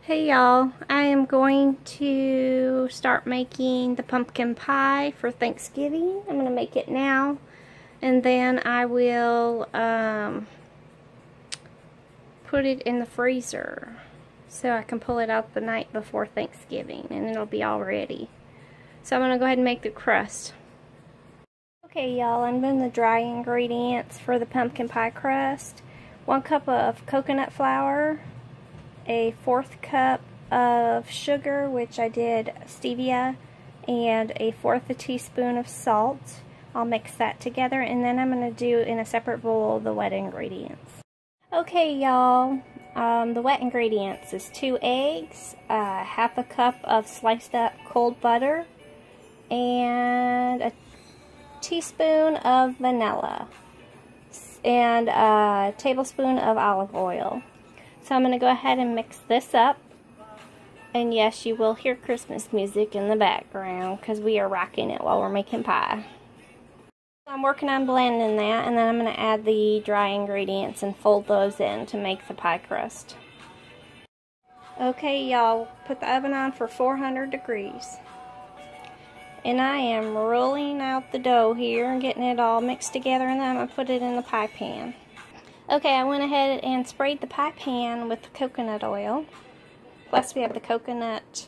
Hey y'all, I am going to start making the pumpkin pie for Thanksgiving. I'm going to make it now, and then I will put it in the freezer so I can pull it out the night before Thanksgiving and it'll be all ready. So I'm going to go ahead and make the crust. Okay y'all, I'm doing the dry ingredients for the pumpkin pie crust. 1 cup of coconut flour, a 1/4 cup of sugar, which I did stevia, and a 1/4 teaspoon of salt. I'll mix that together, and then I'm going to do in a separate bowl the wet ingredients. Okay y'all, the wet ingredients is 2 eggs, 1/2 cup of sliced up cold butter, and a teaspoon of vanilla, and a tablespoon of olive oil. So I'm going to go ahead and mix this up. And yes, you will hear Christmas music in the background because we are rocking it while we're making pie. So I'm working on blending that, and then I'm going to add the dry ingredients and fold those in to make the pie crust. Okay y'all, put the oven on for 400 degrees. And I am rolling out the dough here and getting it all mixed together, and then I'm going to put it in the pie pan. Okay, I went ahead and sprayed the pie pan with the coconut oil. Plus we have the coconut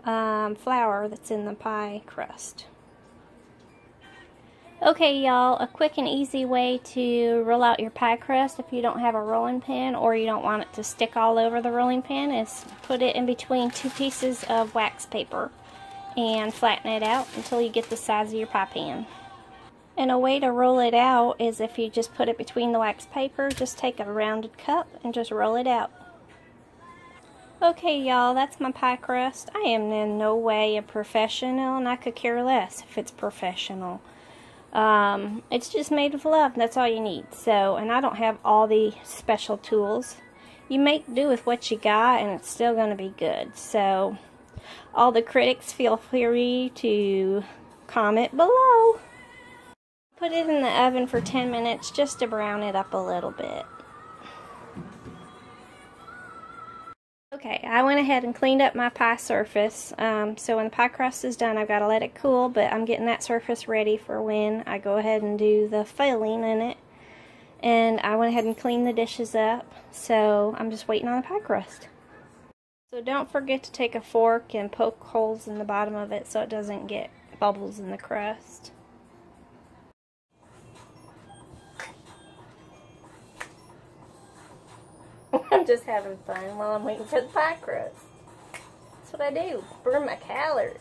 flour that's in the pie crust. Okay y'all, a quick and easy way to roll out your pie crust if you don't have a rolling pin or you don't want it to stick all over the rolling pin is put it in between 2 pieces of wax paper and flatten it out until you get the size of your pie pan. And a way to roll it out is if you just put it between the wax paper, just take a rounded cup and just roll it out. Okay y'all, that's my pie crust. I am in no way a professional, and I could care less if it's professional. It's just made with love, that's all you need. So, and I don't have all the special tools. You make do with what you got and it's still going to be good. So, all the critics feel free to comment below. Put it in the oven for 10 minutes just to brown it up a little bit. Okay, I went ahead and cleaned up my pie surface. So when the pie crust is done, I've got to let it cool, but I'm getting that surface ready for when I go ahead and do the filling in it. And I went ahead and cleaned the dishes up, so I'm just waiting on the pie crust. So don't forget to take a fork and poke holes in the bottom of it so it doesn't get bubbles in the crust. I'm just having fun while I'm waiting for the pie crust. That's what I do, burn my calories.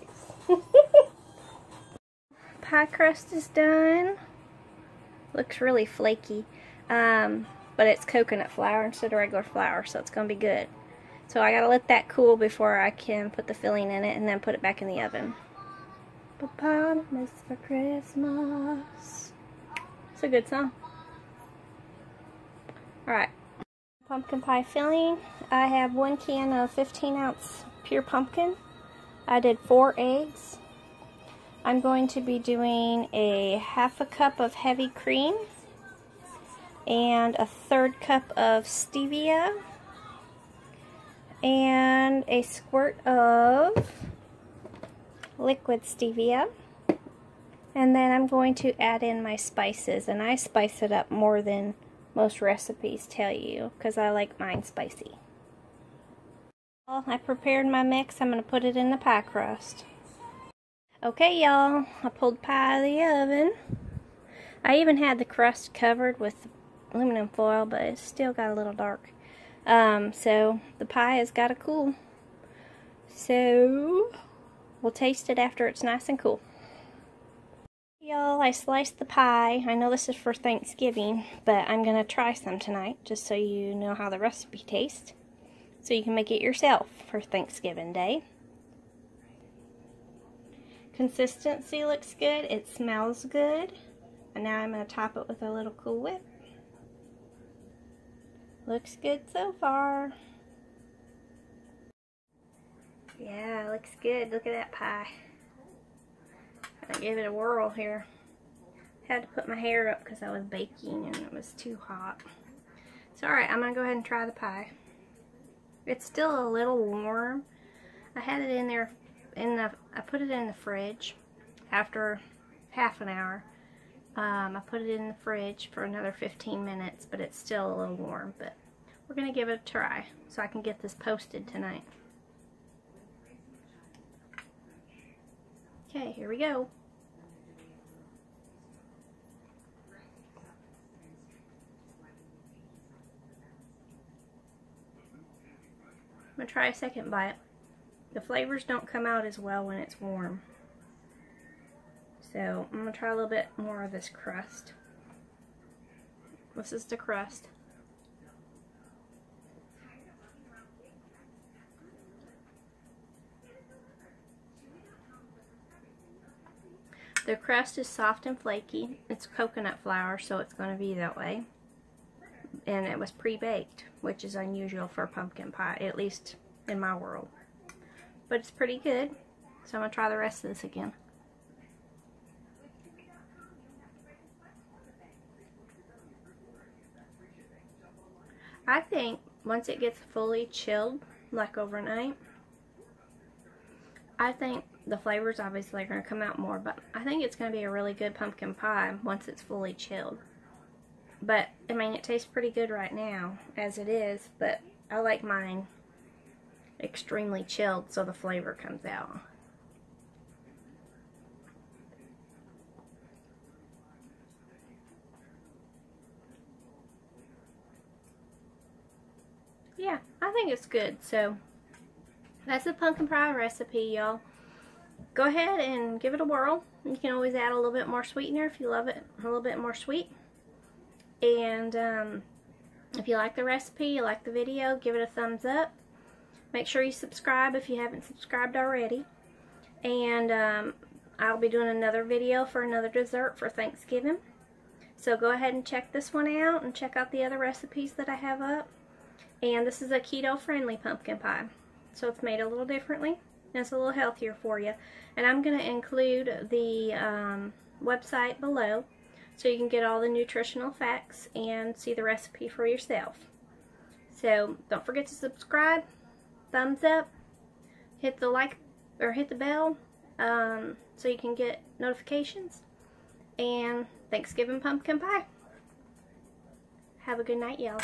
Pie crust is done. Looks really flaky, but it's coconut flour instead of regular flour, so it's going to be good. So I got to let that cool before I can put the filling in it and then put it back in the oven. Hippopotamus for Christmas. It's a good song. Alright. Pumpkin pie filling. I have 1 can of 15-ounce pure pumpkin. I did 4 eggs. I'm going to be doing a 1/2 cup of heavy cream and a 1/3 cup of stevia and a squirt of liquid stevia. And then I'm going to add in my spices, and I spice it up more than most recipes tell you, because I like mine spicy. Well, I prepared my mix. I'm going to put it in the pie crust. Okay y'all, I pulled pie out of the oven. I even had the crust covered with aluminum foil, but it's still got a little dark. So the pie has got to cool. So we'll taste it after it's nice and cool. Y'all, I sliced the pie. I know this is for Thanksgiving, but I'm going to try some tonight just so you know how the recipe tastes. So you can make it yourself for Thanksgiving Day. Consistency looks good. It smells good. And now I'm going to top it with a little Cool Whip. Looks good so far. Yeah, looks good. Look at that pie. I gave it a whirl here. Had to put my hair up because I was baking and it was too hot. So alright, I'm going to go ahead and try the pie. It's still a little warm. I had it in there, I put it in the fridge after half an hour. I put it in the fridge for another 15 minutes, but it's still a little warm. But we're going to give it a try so I can get this posted tonight. Okay, here we go. I'm going to try a second bite. The flavors don't come out as well when it's warm. So I'm going to try a little bit more of this crust. This is the crust. The crust is soft and flaky. It's coconut flour, so it's going to be that way. And it was pre-baked, which is unusual for pumpkin pie, at least in my world. But it's pretty good, so I'm going to try the rest of this again. I think once it gets fully chilled, like overnight, I think the flavors obviously are going to come out more, but I think it's going to be a really good pumpkin pie once it's fully chilled. But, I mean, it tastes pretty good right now, as it is, but I like mine extremely chilled so the flavor comes out. Yeah, I think it's good. So that's the pumpkin pie recipe, y'all. Go ahead and give it a whirl. You can always add a little bit more sweetener if you love it a little bit more sweet. And if you like the recipe, you like the video, give it a thumbs up. Make sure you subscribe if you haven't subscribed already. And I'll be doing another video for another dessert for Thanksgiving. So go ahead and check this one out and check out the other recipes that I have up. And this is a keto-friendly pumpkin pie. So it's made a little differently. And it's a little healthier for you. And I'm going to include the website below so you can get all the nutritional facts and see the recipe for yourself. So don't forget to subscribe, thumbs up, hit the like or hit the bell so you can get notifications. And Thanksgiving pumpkin pie. Have a good night, y'all.